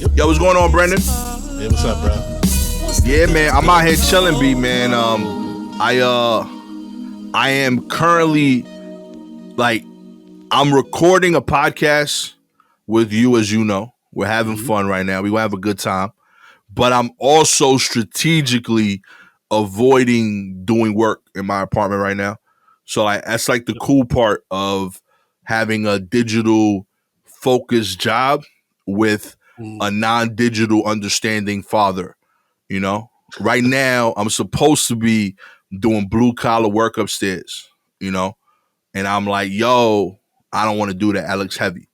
Yo, what's going on, Brendan? Hey, what's up, bro? Yeah, man, I'm out here chilling, B, man. I am currently like I'm recording a podcast with you, as you know. We're having fun right now. We will have a good time, but I'm also strategically avoiding doing work in my apartment right now. So like that's like the cool part of having a digital focused job with a non-digital understanding father. You know, right now I'm supposed to be doing blue collar work upstairs, you know, and I'm like, yo, I don't want to do that. That looks heavy,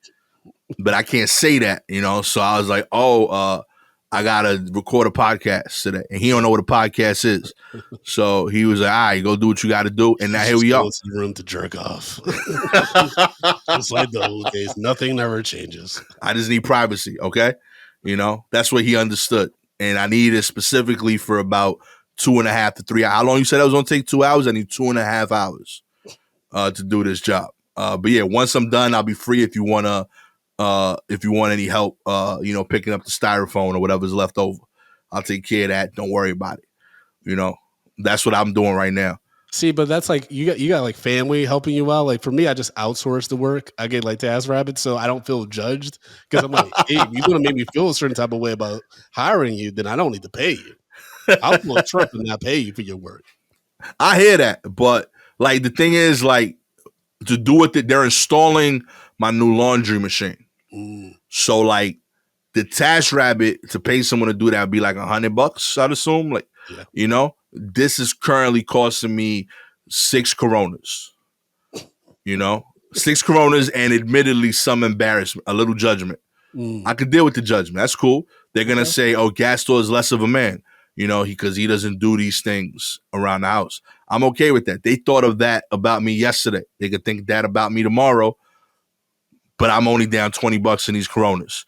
but I can't say that, you know. So I was like, I gotta record a podcast today, and he don't know what a podcast is. So he was like, all right, go do what you got to do, and now here we are. Go to the room to jerk off. Just like the old days, nothing ever changes. I just need privacy, okay? You know, that's what he understood. And I need it specifically for about 2.5 to 3 hours. How long you said that was going to take? 2 hours? I need 2.5 hours to do this job. But yeah, once I'm done, I'll be free if you want any help, picking up the styrofoam or whatever's left over. I'll take care of that. Don't worry about it. You know, that's what I'm doing right now. See, but that's like you got like family helping you out. Like for me, I just outsource the work. I get like TaskRabbit, so I don't feel judged because I'm like, hey, if you're gonna make me feel a certain type of way about hiring you, then I don't need to pay you. I'll pull a trip and not pay you for your work. I hear that, but like the thing is, like to do it, they're installing my new laundry machine. So like the TaskRabbit to pay someone to do that would be like $100, I'd assume. Like, you know. This is currently costing me 6 Coronas, 6 Coronas and admittedly some embarrassment, a little judgment. I could deal with the judgment. That's cool. They're going to say, oh, Gastor is less of a man, because he doesn't do these things around the house. I'm okay with that. They thought of that about me yesterday. They could think that about me tomorrow, but I'm only down $20 in these Coronas,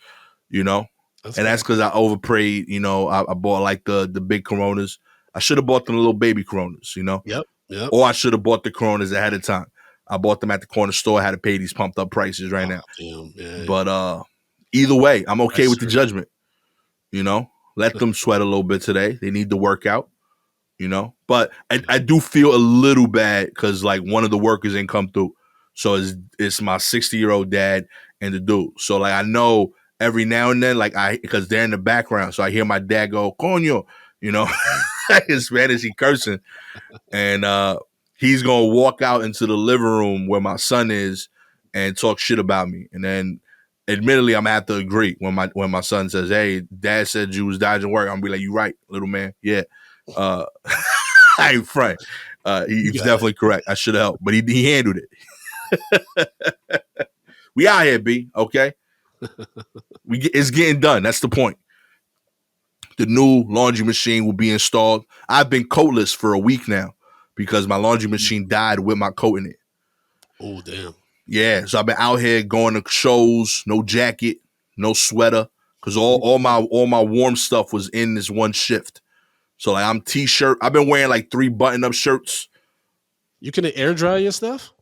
that's because I overprayed. I bought like the big Coronas. I should have bought them little baby Coronas, Yep. Or I should have bought the Coronas ahead of time. I bought them at the corner store. I had to pay these pumped up prices right now. Damn, yeah. But either way, I'm okay with the judgment. Let them sweat a little bit today. They need to work out. But I do feel a little bad because like one of the workers ain't come through. So it's my 60-year-old dad and the dude. So like I know every now and then, like because they're in the background, so I hear my dad go, "Coño," in Spanish, he cursing, and he's gonna walk out into the living room where my son is and talk shit about me. And then, admittedly, I'm gonna have to agree when my son says, "Hey, Dad said you was dodging work." I'm gonna be like, "You right, little man. Yeah, I ain't front. He's definitely correct. I should have helped, but he handled it." We out here, B. Okay, it's getting done. That's the point. The new laundry machine will be installed. I've been coatless for a week now because my laundry machine died with my coat in it. Oh, damn. Yeah, so I've been out here going to shows, no jacket, no sweater, because all my warm stuff was in this one shift. So like I'm t-shirt. I've been wearing like 3 button-up shirts. You can air dry your stuff?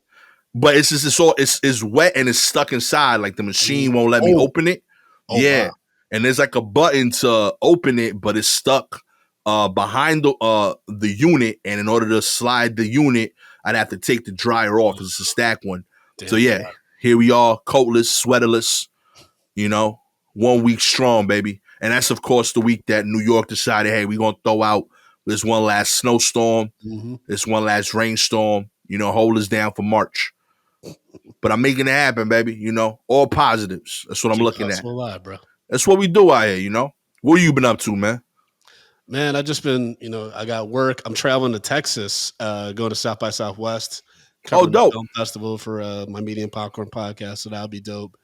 But it's wet and it's stuck inside. Like the machine won't let me open it. Oh, yeah. wow. And there's like a button to open it, but it's stuck behind the unit. And in order to slide the unit, I'd have to take the dryer off because it's a stack one. Damn, so yeah, God. Here we are, coatless, sweaterless, 1 week strong, baby. And that's, of course, the week that New York decided, hey, we're going to throw out this one last snowstorm, this one last rainstorm, hold us down for March. But I'm making it happen, baby, all positives. That's what I'm looking at. Alive, bro. That's what we do out here, What have you been up to, man? Man, I just been, I got work. I'm traveling to Texas, going to South by Southwest. Dope. The film festival for my Medium Popcorn podcast, so that'll be dope.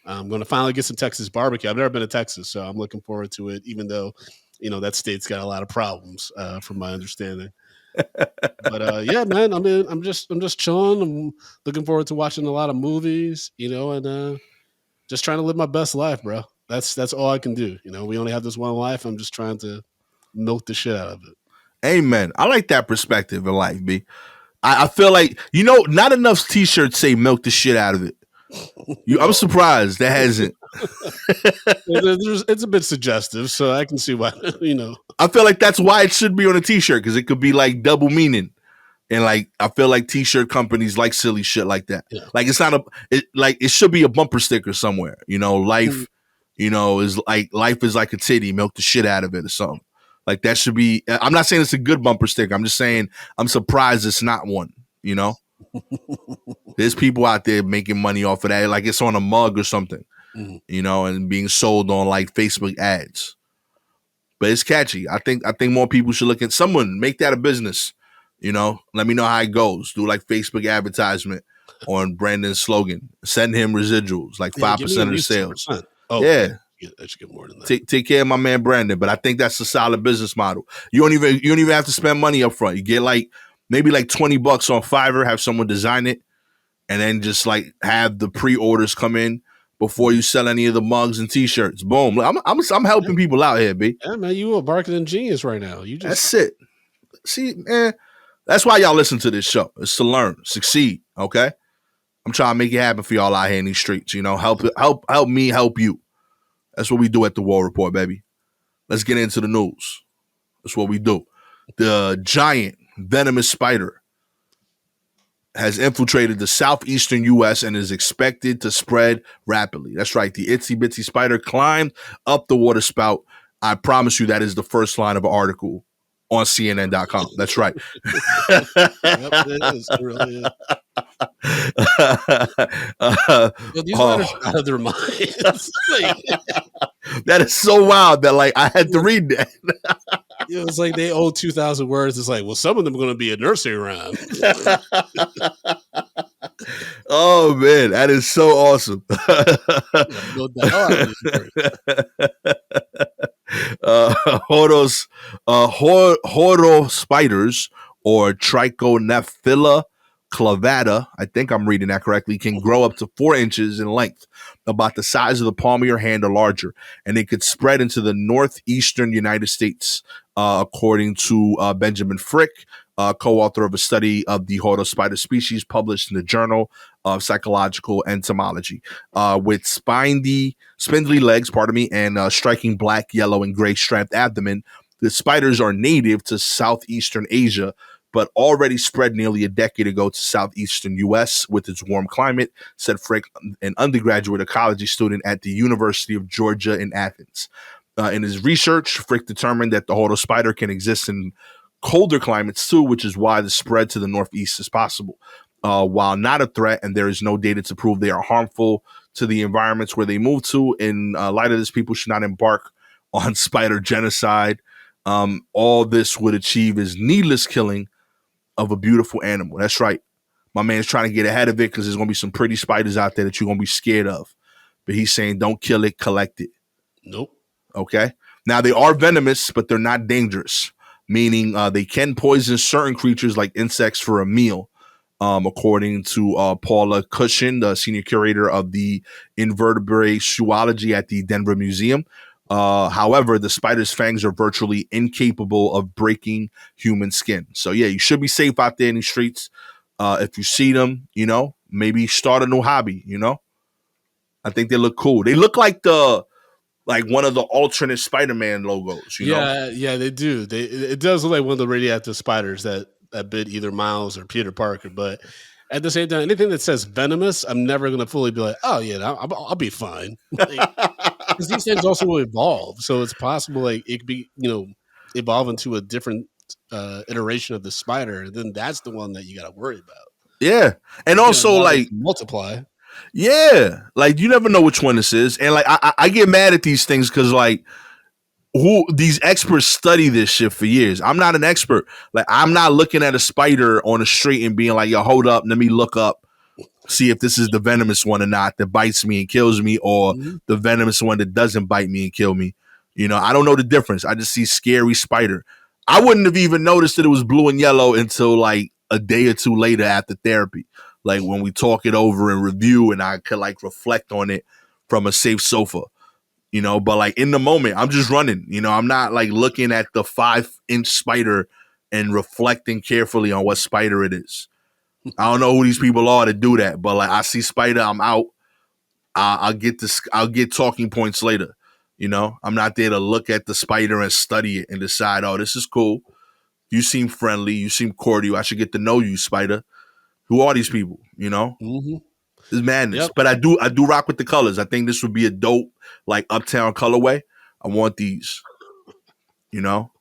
I'm going to finally get some Texas barbecue. I've never been to Texas, so I'm looking forward to it, even though, that state's got a lot of problems, from my understanding. But yeah, man, I'm just chilling. I'm looking forward to watching a lot of movies, and just trying to live my best life, bro. That's all I can do. We only have this one life. I'm just trying to milk the shit out of it. Amen. I like that perspective in life, B. I feel like, not enough t-shirts say milk the shit out of it. I'm surprised that hasn't. It's a bit suggestive, so I can see why. I feel like that's why it should be on a t-shirt, because it could be like double meaning. And like I feel like t-shirt companies like silly shit like that. Yeah. Like it's not it should be a bumper sticker somewhere. Life, is like life is like a titty, milk the shit out of it or something. Like that should be. I'm not saying it's a good bumper sticker. I'm just saying I'm surprised it's not one. There's people out there making money off of that, like it's on a mug or something. And being sold on like Facebook ads. But it's catchy. I think more people should look at someone, make that a business. Let me know how it goes. Do like Facebook advertisement on Brandon's slogan. Send him residuals, like 5% of the sales. 10%. Oh, yeah. I should get more than that. Take care of my man Brandon. But I think that's a solid business model. You don't even have to spend money up front. You get like maybe like $20 on Fiverr, have someone design it, and then just like have the pre-orders come in before you sell any of the mugs and t-shirts. Boom. I'm helping people out here, B. Yeah, man, you a marketing genius right now. That's it. See, man, that's why y'all listen to this show. It's to learn, succeed, okay? I'm trying to make it happen for y'all out here in these streets, help me help you. That's what we do at the War Report, baby. Let's get into the news. That's what we do. The giant venomous spider has infiltrated the southeastern U.S. and is expected to spread rapidly. That's right. The itsy bitsy spider climbed up the water spout. I promise you that is the first line of an article on CNN.com. That's right. Yep, it is. It really is. These letters are out of their minds. That is so wild that like I had to read that. It was like they owe 2,000 words. It's like, well, some of them are going to be a nursery rhyme. Oh man, that is so awesome. Horo spiders, or Trichonephila clavata, I think I'm reading that correctly, can grow up to 4 inches in length, about the size of the palm of your hand or larger, and it could spread into the northeastern United States, according to Benjamin Frick, co-author of a study of the Horo spider species published in the Journal of Psychological Entomology. With spindly legs, and striking black, yellow, and gray striped abdomen, the spiders are native to southeastern Asia, but already spread nearly a decade ago to southeastern U.S. with its warm climate, said Frick, an undergraduate ecology student at the University of Georgia in Athens. In his research, Frick determined that the Horo spider can exist in colder climates too, which is why the spread to the northeast is possible. While not a threat, and there is no data to prove they are harmful to the environments where they move to, in light of this, people should not embark on spider genocide. All this would achieve is needless killing of a beautiful animal. That's right. My man's trying to get ahead of it because there's going to be some pretty spiders out there that you're going to be scared of. But he's saying don't kill it, collect it. Nope. Okay. Now, they are venomous, but they're not dangerous, meaning they can poison certain creatures like insects for a meal, according to Paula Cushion, the senior curator of the invertebrate zoology at the Denver Museum. However, the spider's fangs are virtually incapable of breaking human skin. So, yeah, you should be safe out there in the streets. If you see them, maybe start a new hobby, I think they look cool. They look like one of the alternate Spider-Man logos, you know? Yeah, they do. It does look like one of the radioactive spiders that bit either Miles or Peter Parker. But at the same time, anything that says venomous, I'm never going to fully be like, oh, yeah, I'll be fine. Because these things also will evolve. So it's possible like it could be, evolve into a different iteration of the spider. And then that's the one that you got to worry about. Yeah. And also, like, multiply. Yeah. Like, you never know which one this is. And, like, I get mad at these things because, like, these experts study this shit for years. I'm not an expert. Like, I'm not looking at a spider on the street and being like, yo, hold up, let me look up, see if this is the venomous one or not that bites me and kills me, or the venomous one that doesn't bite me and kill me. I don't know the difference. I just see scary spider. I wouldn't have even noticed that it was blue and yellow until like a day or two later after therapy. Like when we talk it over and review and I could like reflect on it from a safe sofa, but like in the moment, I'm just running, I'm not like looking at the 5-inch spider and reflecting carefully on what spider it is. I don't know who these people are to do that, but like I see spider, I'm out. I'll get this. I'll get talking points later. You know, I'm not there to look at the spider and study it and decide, oh, this is cool. You seem friendly. You seem cordial. I should get to know you, spider. Who are these people? You know, Mm-hmm. it's madness. Yep. But I do rock with the colors. I think this would be a dope like Uptown colorway. I want these. You know,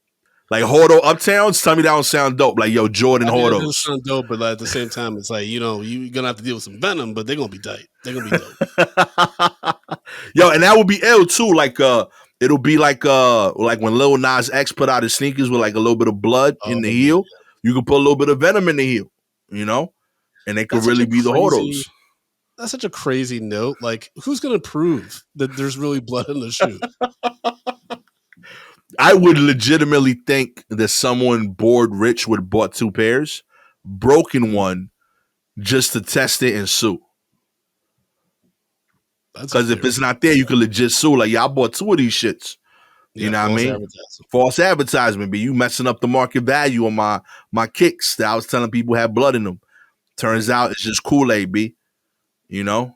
like Hordo Uptowns. Tell me that don't sound dope. Like yo, Jordan I mean, it does Hordos. sound dope, but at the same time, it's like, you're gonna have to deal with some venom, but they're gonna be tight. They're gonna be dope. Yo, and that would be ill too. Like it'll be like when Lil Nas X put out his sneakers with like a little bit of blood in the Oh, heel. You could put a little bit of venom in the heel, you know, and it could that's such really a be the crazy. Hordos. That's such a crazy note. Like, who's gonna prove that there's really blood in the shoe? I would legitimately think that someone bored rich would have bought two pairs, broken one just to test it and sue. That's Because if fair. it's not there, you could legit sue. Like, yeah, I bought two of these shits. You know what I false mean? advertising. False advertisement, but you messing up the market value on my kicks that I was telling people had blood in them. Turns out it's just Kool-Aid, B. You know?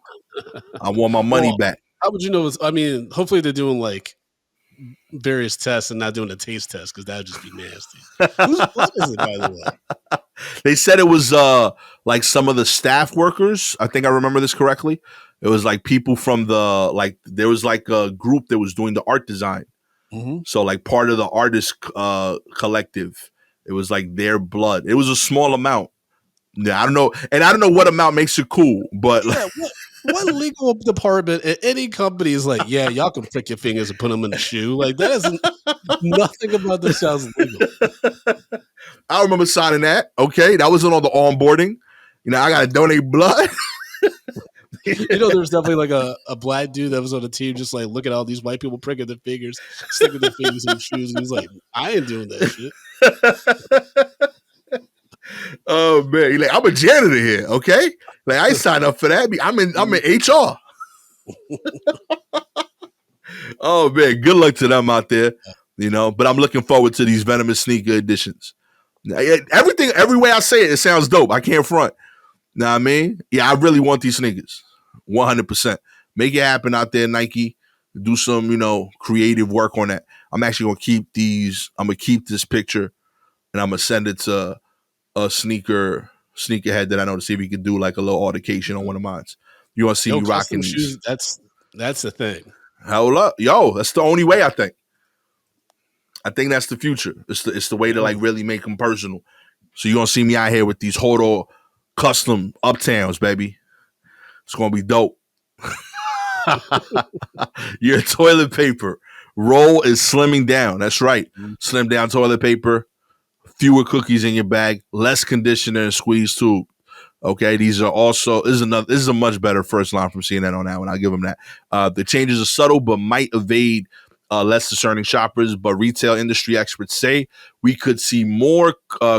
I want my money Well, back. how would you know? I mean, hopefully they're doing like various tests and not doing a taste test because that would just be nasty. Whose blood is it, by the way? They said it was like some of the staff workers. I think I remember this correctly. It was like people from the like there was like a group that was doing the art design. Mm-hmm. So like part of the artist collective. It was like their blood. It was a small amount. Yeah, I don't know, and I don't know what amount makes it cool, but Yeah, what legal department at any company is like, yeah, y'all can prick your fingers and put them in the shoe? Like that isn't nothing about this sounds legal. I remember signing that. Okay, that wasn't on the onboarding. You know, I gotta donate blood. There's definitely like a black dude that was on the team, just like look at all these white people pricking their fingers, sticking their fingers in shoes, and he's like, I ain't doing that shit. Oh man, you're like, I'm a janitor here, okay? Like I signed up for that. I'm in HR. Oh man, good luck to them out there. You know, but I'm looking forward to these venomous sneaker editions. Everything, every way I say it, it sounds dope. I can't front. Know what I mean? Yeah, I really want these sneakers. 100%. Make it happen out there, Nike. Do some, creative work on that. I'm actually gonna keep these. I'm gonna keep this picture, and I'm gonna send it to a sneakerhead that I know to see if he could do like a little altercation on one of mine. You want to see me rocking these? Shoes, that's the thing. Hell up, yo! That's the only way I think. I think that's the future. It's the way to like really make them personal. So you're gonna see me out here with these Hordo custom Uptowns, baby. It's gonna be dope. Your toilet paper roll is slimming down. That's right. Slim down toilet paper, fewer cookies in your bag, less conditioner and squeeze tube. Okay, these are also this is a much better first line from CNN on that one. I'll give them that. The changes are subtle but might evade less discerning shoppers, but retail industry experts say we could see more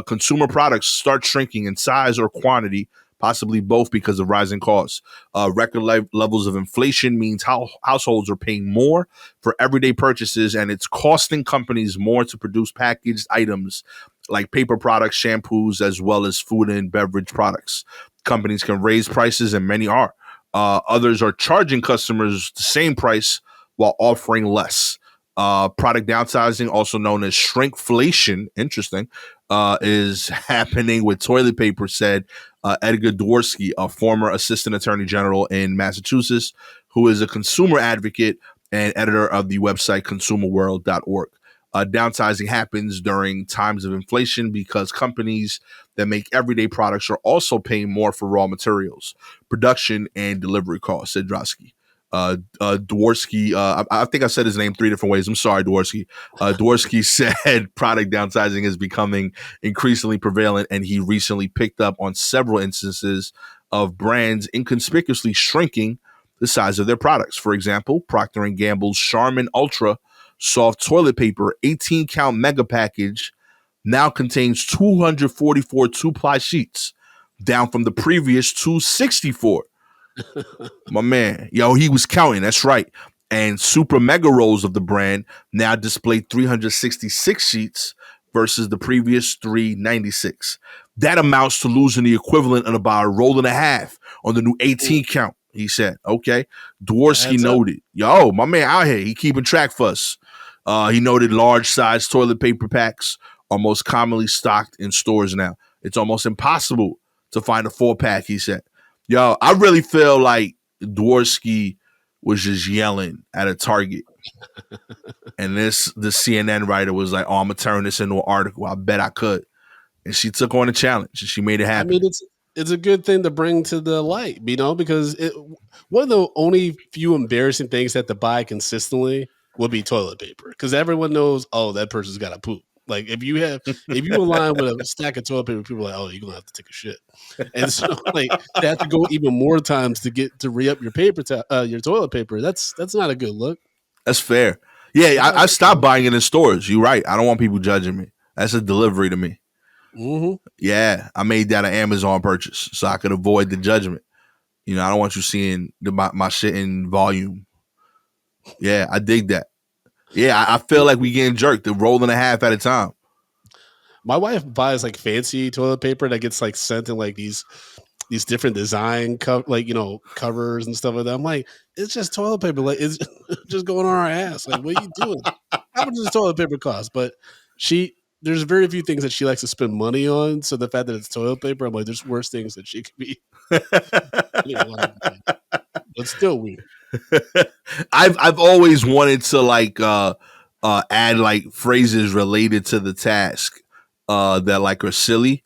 consumer products start shrinking in size or quantity, possibly both because of rising costs. Record levels of inflation means how households are paying more for everyday purchases, and it's costing companies more to produce packaged items like paper products, shampoos, as well as food and beverage products. Companies can raise prices, and many are. Others are charging customers the same price while offering less. Product downsizing, also known as shrinkflation, interesting, is happening with toilet paper, said Edgar Dworsky, a former assistant attorney general in Massachusetts, who is a consumer advocate and editor of the website consumerworld.org. Downsizing happens during times of inflation because companies that make everyday products are also paying more for raw materials, production, and delivery costs, said Drosky. Dworsky, I think I said his name 3 different ways. I'm sorry, Dworsky. Dworsky said product downsizing is becoming increasingly prevalent, and he recently picked up on several instances of brands inconspicuously shrinking the size of their products. For example, Procter & Gamble's Charmin Ultra soft toilet paper 18-count mega package now contains 244 two-ply sheets, down from the previous 264. My man, yo, he was counting. That's right. And super mega rolls of the brand now display 366 sheets versus the previous 396. That amounts to losing the equivalent of about a roll and a half on the new 18 count. he said. Okay. Dworsky Adds up. noted. Yo, my man out here. He keeping track for us. He noted large size toilet paper packs are most commonly stocked in stores now. It's almost impossible to find a 4-pack, he said. Yo, I really feel like Dworsky was just yelling at a Target. And the CNN writer was like, oh, I'm going to turn this into an article. I bet I could. And she took on the challenge and she made it happen. I mean, it's a good thing to bring to the light, because one of the only few embarrassing things that to buy consistently would be toilet paper, because everyone knows, oh, that person's got to poop. Like if you align with a stack of toilet paper, people are like, oh, you're gonna have to take a shit, and so like they have to go even more times to get to re-up your your toilet paper. That's not a good look. That's fair. Yeah, I stopped buying it in stores. You're right. I don't want people judging me. That's a delivery to me. Mm-hmm. Yeah, I made that an Amazon purchase so I could avoid the judgment. I don't want you seeing my shit in volume. Yeah, I dig that. Yeah, I feel like we getting jerked. They're rolling a half at a time. My wife buys like fancy toilet paper that gets like sent in like these different design covers and stuff like that. I'm like, it's just toilet paper. Like it's just going on our ass. Like, what are you doing? How much does toilet paper cost? But there's very few things that she likes to spend money on. So the fact that it's toilet paper, I'm like, there's worse things that she could be. It's still weird. I've always wanted to like add like phrases related to the task that like are silly.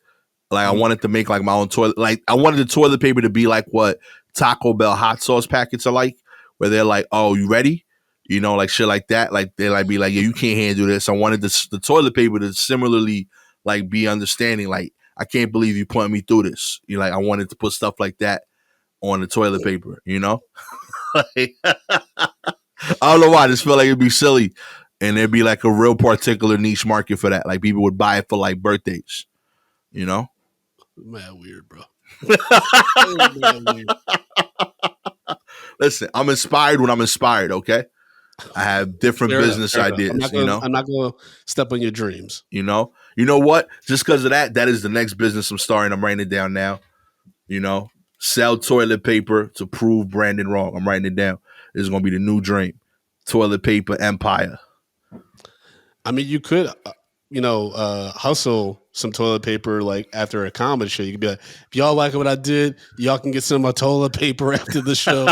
Like I wanted to make like my own toilet. Like I wanted the toilet paper to be like what Taco Bell hot sauce packets are like, where they're like, "Oh, you ready?" Like shit like that. Like they like be like, "Yeah, you can't handle this." I wanted the toilet paper to similarly like be understanding. Like I can't believe you putting me through this. Like I wanted to put stuff like that on the toilet paper. Like, I don't know why. I just feel like it'd be silly, and there'd be like a real particular niche market for that. Like people would buy it for like birthdays. Mad weird, bro. Mad weird. Listen, I'm inspired when I'm inspired. Okay, I have different business ideas. I'm not going to step on your dreams. You know what? Just because of that is the next business I'm starting. I'm writing it down now. Sell toilet paper to prove Brandon wrong. I'm writing it down. This is going to be the new dream. Toilet paper empire. I mean, you could, hustle some toilet paper like after a comedy show. You could be like, if y'all like what I did, y'all can get some of my toilet paper after the show.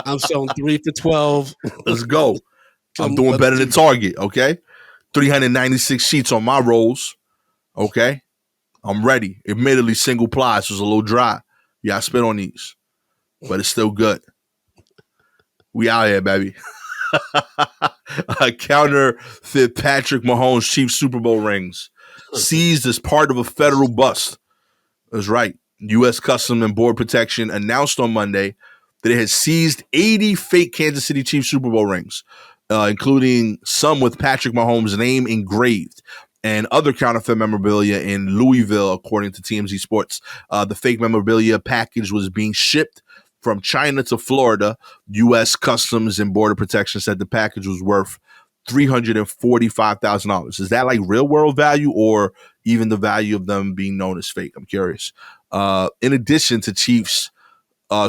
I'm selling 3 for $12. Let's go. I'm doing better than Target, okay? 396 sheets on my rolls, okay? I'm ready. Admittedly, single ply, so it's a little dry. Yeah, I spit on these, but it's still good. We out here, baby. Counterfeit Patrick Mahomes' cheap Super Bowl rings seized as part of a federal bust. That's right. U.S. Customs and Border Protection announced on Monday that it has seized 80 fake Kansas City Chiefs Super Bowl rings, including some with Patrick Mahomes' name engraved, and other counterfeit memorabilia in Louisville, according to TMZ Sports. The fake memorabilia package was being shipped from China to Florida. U.S. Customs and Border Protection said the package was worth $345,000. Is that like real world value or even the value of them being known as fake? I'm curious. In addition to Chiefs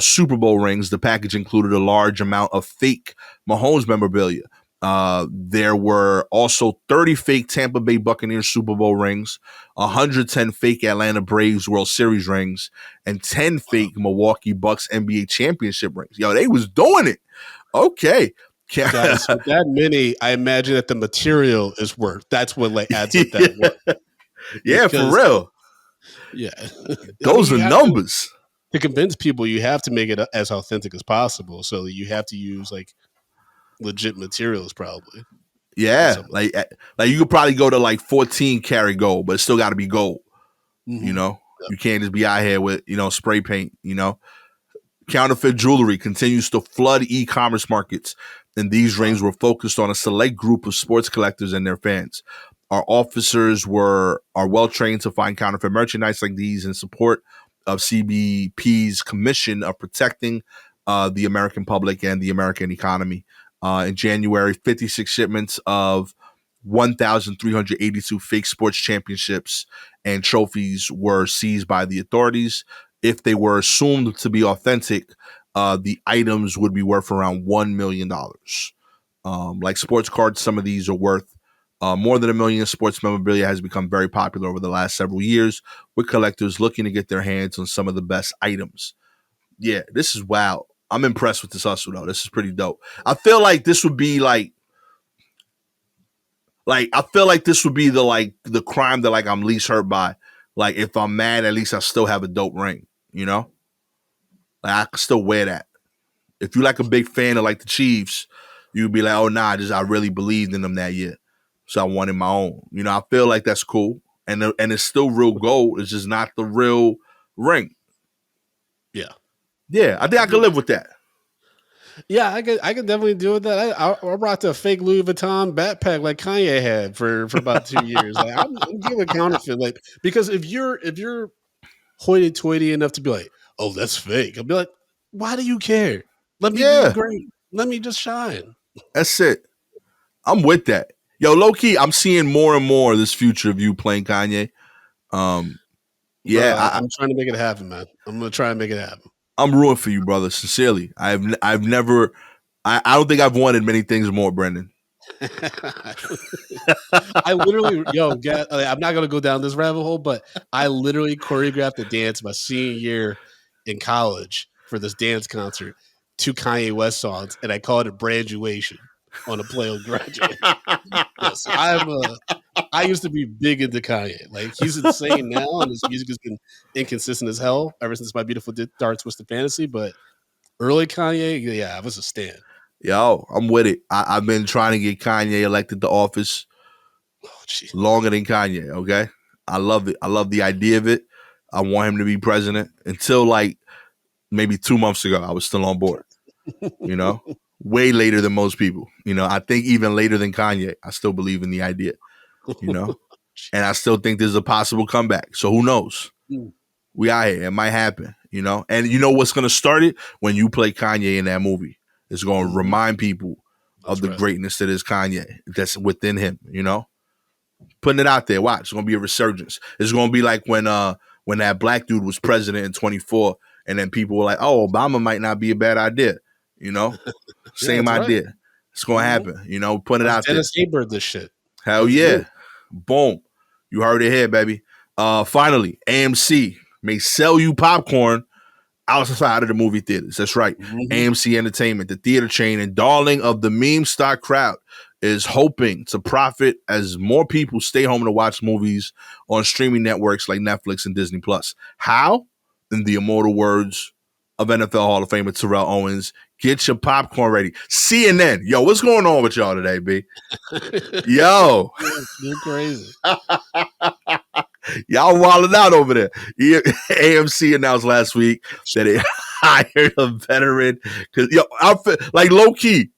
Super Bowl rings, the package included a large amount of fake Mahomes memorabilia. There were also 30 fake Tampa Bay Buccaneers Super Bowl rings, 110 fake Atlanta Braves World Series rings, and 10 fake Milwaukee Bucks NBA championship rings. Yo, they was doing it. Okay. Guys, with that many, I imagine that the material is worth. That's what like adds up that worth. Yeah, for real. Yeah. Those are numbers. To convince people, you have to make it as authentic as possible. So you have to use like legit materials, probably. Yeah, like you could probably go to like 14 karat gold, but it still got to be gold. Mm-hmm. You can't just be out here with spray paint. Counterfeit jewelry continues to flood e-commerce markets, and these rings were focused on a select group of sports collectors and their fans. Our officers are well trained to find counterfeit merchandise like these in support of CBP's commission of protecting the American public and the American economy. In January, 56 shipments of 1,382 fake sports championships and trophies were seized by the authorities. if they were assumed to be authentic, the items would be worth around $1 million. Like sports cards, some of these are worth more than $1 million. Sports memorabilia has become very popular over the last several years, with collectors looking to get their hands on some of the best items. Yeah, this is wild. I'm impressed with this hustle though. This is pretty dope. I feel like this would be I feel like this would be the crime that like I'm least hurt by. Like if I'm mad, at least I still have a dope ring. You know, like I can still wear that. If you like a big fan of like the Chiefs, you'd be like, oh nah, I really believed in them that year, so I wanted my own. You know, I feel like that's cool, and it's still real gold. It's just not the real ring. Yeah. Yeah, I think I could live with that. Yeah, I could definitely deal with that. I rocked a fake Louis Vuitton backpack like Kanye had for about 2 years. Like I'm giving counterfeit, like because if you're hoity-toity enough to be like, oh, that's fake, I'll be like, why do you care? Let me be Yeah, great. Let me just shine. that's it. I'm with that. Yo, low key, I'm seeing more and more of this future of you playing Kanye. Bro, Yeah, I'm trying to make it happen, man. I'm gonna try and make it happen. I'm rooting for you, brother. Sincerely, I've never, I don't think I've wanted many things more, Brendan. I literally, I'm not gonna go down this rabbit hole, but I literally choreographed a dance my senior year in college for this dance concert to Kanye West songs, and I called it "Branduation" on a play on graduate. Yes, I used to be big into Kanye. Like he's insane now, and his music has been inconsistent as hell ever since My Beautiful Dark Twisted Fantasy. But early Kanye, yeah, I was a stan. Yo, I'm with it. I've been trying to get Kanye elected to office Oh, jeez. longer than Kanye. Okay, I love it. I love the idea of it. I want him to be president. Until like maybe 2 months ago, I was still on board. You know, way later than most people. You know, I think even later than Kanye. I still believe in the idea. You know, and I still think there's a possible comeback. So who knows? We out here. It might happen. You know, and you know what's gonna start it when you play Kanye in that movie. It's going to remind people of the greatness that is Kanye that's within him, you know? Putting it out there. Watch. It's going to be a resurgence. It's going to be like when that black dude was president in 24 and then people were like, oh, Obama might not be a bad idea, you know? Same idea. Right. It's going to happen, you know? Put it out Dennis there. Dennis this shit. Hell yeah. Boom. You heard it here, baby. Finally, AMC may sell you popcorn outside of the movie theaters. That's right. AMC Entertainment, the theater chain and darling of the meme stock crowd, is hoping to profit as more people stay home to watch movies on streaming networks like Netflix and Disney Plus. How? In the immortal words of NFL Hall of Famer Terrell Owens, get your popcorn ready. CNN. Yo, what's going on with y'all today, B? Yo. You're crazy. Y'all wilding out over there. AMC announced last week that it hired a veteran. Cause yo, I feel like low key,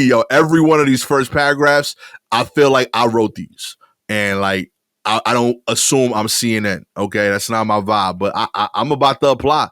yo. Every one of these first paragraphs, I feel like I wrote these, and like I don't assume I'm CNN. Okay, that's not my vibe, but I'm about to apply.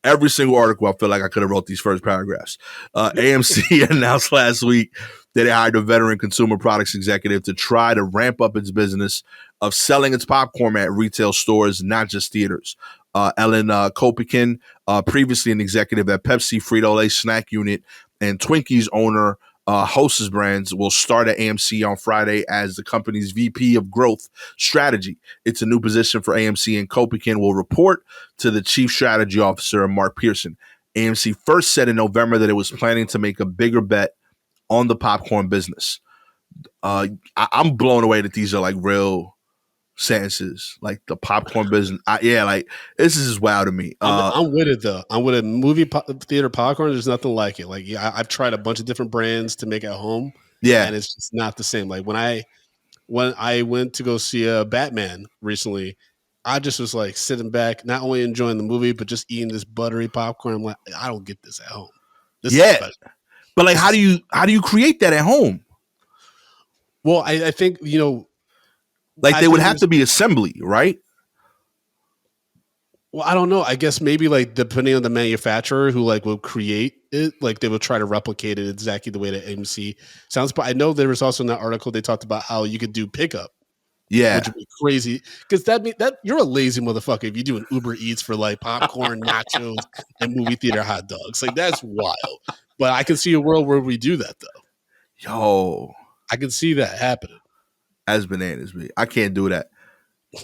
Every single article, I feel like I could have wrote these first paragraphs. AMC announced last week that it hired a veteran consumer products executive to try to ramp up its business of selling its popcorn at retail stores, not just theaters. Ellen Kopikin, previously an executive at Pepsi, Frito-Lay Snack Unit, and Twinkies owner, Hostess Brands, will start at AMC on Friday as the company's VP of Growth Strategy. It's a new position for AMC, and Kopikin will report to the Chief Strategy Officer, Mark Pearson. AMC first said in November that it was planning to make a bigger bet on the popcorn business. I'm blown away that these are like real sentences, like the popcorn business. Like this is wild to me. I'm with it though. I'm with it. Movie theater popcorn. There's nothing like it. Like I've tried a bunch of different brands to make at home. Yeah, and it's just not the same. Like when I went to go see a Batman recently, I just was like sitting back, not only enjoying the movie, but just eating this buttery popcorn. I'm like, I don't get this at home. This is special. But like, how do you create that at home? Well, I think like they would have to be assembly, right? Well, I don't know. I guess maybe like depending on the manufacturer who like will create it, like they will try to replicate it exactly the way that AMC sounds. But I know there was also in that article they talked about how you could do pickup. Yeah. which would be crazy because that you're a lazy motherfucker if you do an Uber Eats for like popcorn, nachos, and movie theater hot dogs. Like that's wild. But I can see a world where we do that though. Yo, I can see that happening. that's bananas, me. I can't do that.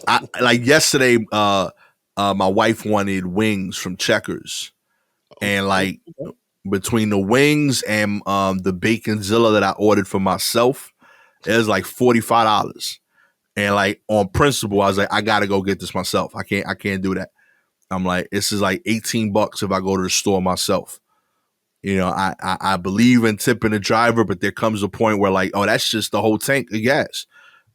I like yesterday. My wife wanted wings from Checkers, and like between the wings and the baconzilla that I ordered for myself, it was like $45. And like on principle, I was like, I gotta go get this myself. I can't do that. I'm like, this is like $18 if I go to the store myself. You know, I believe in tipping the driver, but there comes a point where like, oh, that's just the whole tank of gas.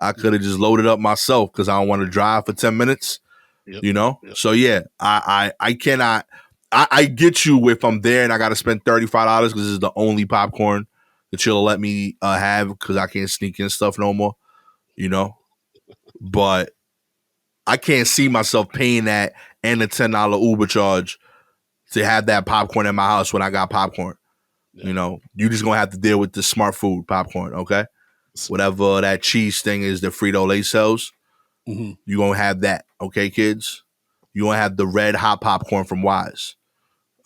I could have just loaded up myself because I don't want to drive for 10 minutes. Yep. You know? Yep. So yeah, I cannot I get you if I'm there and I gotta spend $35 because this is the only popcorn that you'll let me have because I can't sneak in stuff no more, you know. But I can't see myself paying that and the $10 Uber charge to have that popcorn in my house when I got popcorn. Yeah. You know, you just gonna have to deal with the smart food popcorn, okay? Whatever that cheese thing is that Frito-Lay sells, you gonna have that, okay, kids? You gonna have the red hot popcorn from Wise,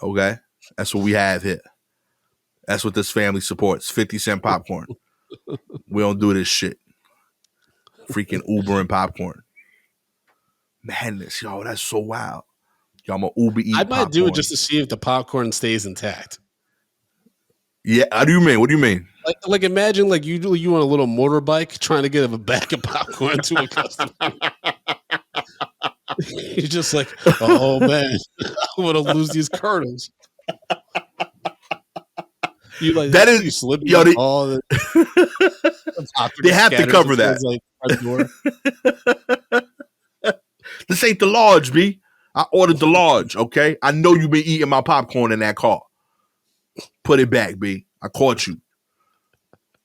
okay? That's what we have here. That's what this family supports. 50-cent popcorn. We don't do this shit. Freaking Uber and popcorn. Madness, yo, that's so wild. Yo, I'm a Uber eat I might popcorn. do it just to see if the popcorn stays intact. Yeah, how do you mean? What do you mean? Like imagine like you on a little motorbike trying to get a bag of popcorn to a customer. You're just like, oh man, I'm gonna lose these kernels. You like that is you slip yo, they, all the they have to cover that. Like, this ain't the large, B. I ordered the large, okay? I know you've been eating my popcorn in that car. Put it back, B. I caught you.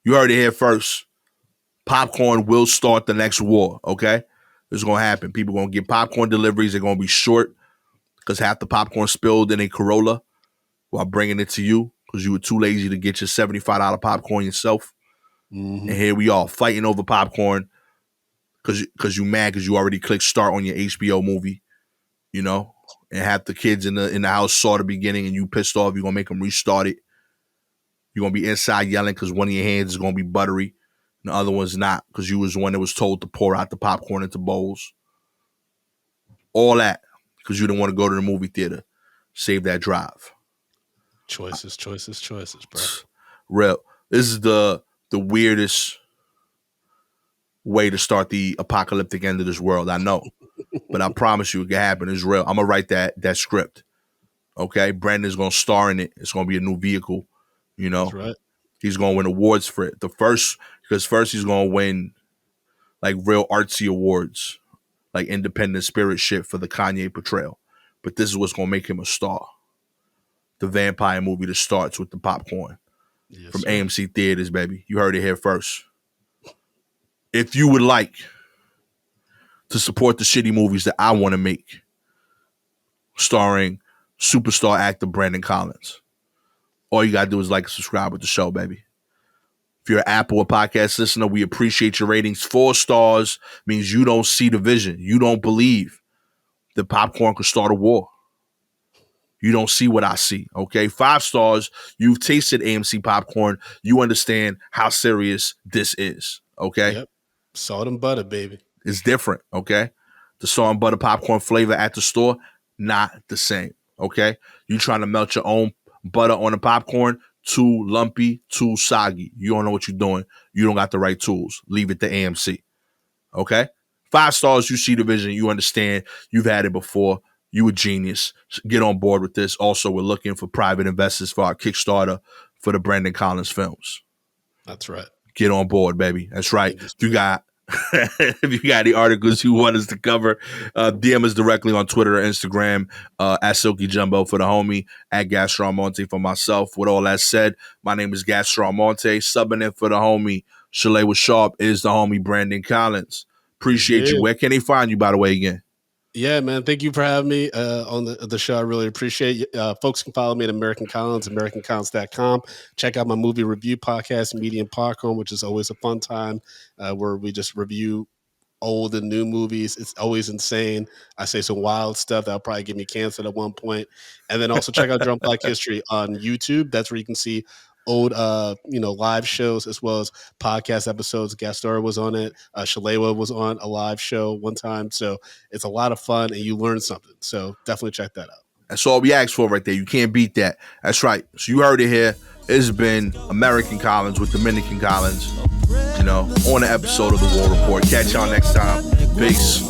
You heard it here first. Popcorn will start the next war, okay? This is going to happen. People going to get popcorn deliveries. They're going to be short because half the popcorn spilled in a Corolla while bringing it to you because you were too lazy to get your $75 popcorn yourself. And here we are fighting over popcorn because you mad because you already clicked start on your HBO movie, you know, and half the kids in the house saw the beginning and you pissed off. You're going to make them restart it. You're going to be inside yelling because one of your hands is going to be buttery and the other one's not because you was the one that was told to pour out the popcorn into bowls. All that because you didn't want to go to the movie theater. Save that drive. Choices, bro. Real. This is the weirdest way to start the apocalyptic end of this world. I know. But I promise you it can happen. It's real. I'm going to write that script. Okay? Brandon's going to star in it. It's going to be a new vehicle. You know? That's right. He's going to win awards for it. Because first he's going to win like real artsy awards. Like independent spirit shit for the Kanye portrayal. But this is what's going to make him a star. The vampire movie that starts with the popcorn. Yes, from AMC Theaters, baby. You heard it here first. If you would like to support the shitty movies that I want to make, starring superstar actor Brandon Collins, all you got to do is like and subscribe with the show, baby. If you're an Apple or podcast listener, we appreciate your ratings. 4 stars means you don't see the vision. You don't believe that popcorn could start a war. You don't see what I see, okay? 5 stars, you've tasted AMC popcorn. You understand how serious this is, okay? Yep. Salt and butter, baby. It's different, okay? The salt and butter popcorn flavor at the store, not the same, okay? You trying to melt your own butter on the popcorn, too lumpy, too soggy. You don't know what you're doing. You don't got the right tools. Leave it to AMC, okay? 5 stars, you see the vision. You understand. You've had it before. You a genius. Get on board with this. Also, we're looking for private investors for our Kickstarter for the Brandon Collins films. That's right. Get on board, baby. That's right. If you got any articles you want us to cover, DM us directly on Twitter or Instagram at Silky Jumbo for the homie, at Gastor Almonte for myself. With all that said, my name is Gastor Almonte. Subbing in for the homie, Shalewa Sharpe is the homie Brandon Collins. Appreciate you. Where can they find you, by the way, again? Yeah, man. Thank you for having me on the show. I really appreciate it. Folks can follow me at American Collins, AmericanCollins.com. Check out my movie review podcast, Medium Popcorn, which is always a fun time where we just review old and new movies. It's always insane. I say some wild stuff that'll probably get me canceled at one point. And then also check out Drunk Black History on YouTube. That's where you can see old live shows as well as podcast episodes. Gastor was on it. Shalewa was on a live show one time. So it's a lot of fun and you learn something. So definitely check that out. That's all we asked for right there. You can't beat that. That's right. So you heard it here. It's been American Collins with Dominican Collins, on the episode of The War Report. Catch y'all next time. Peace.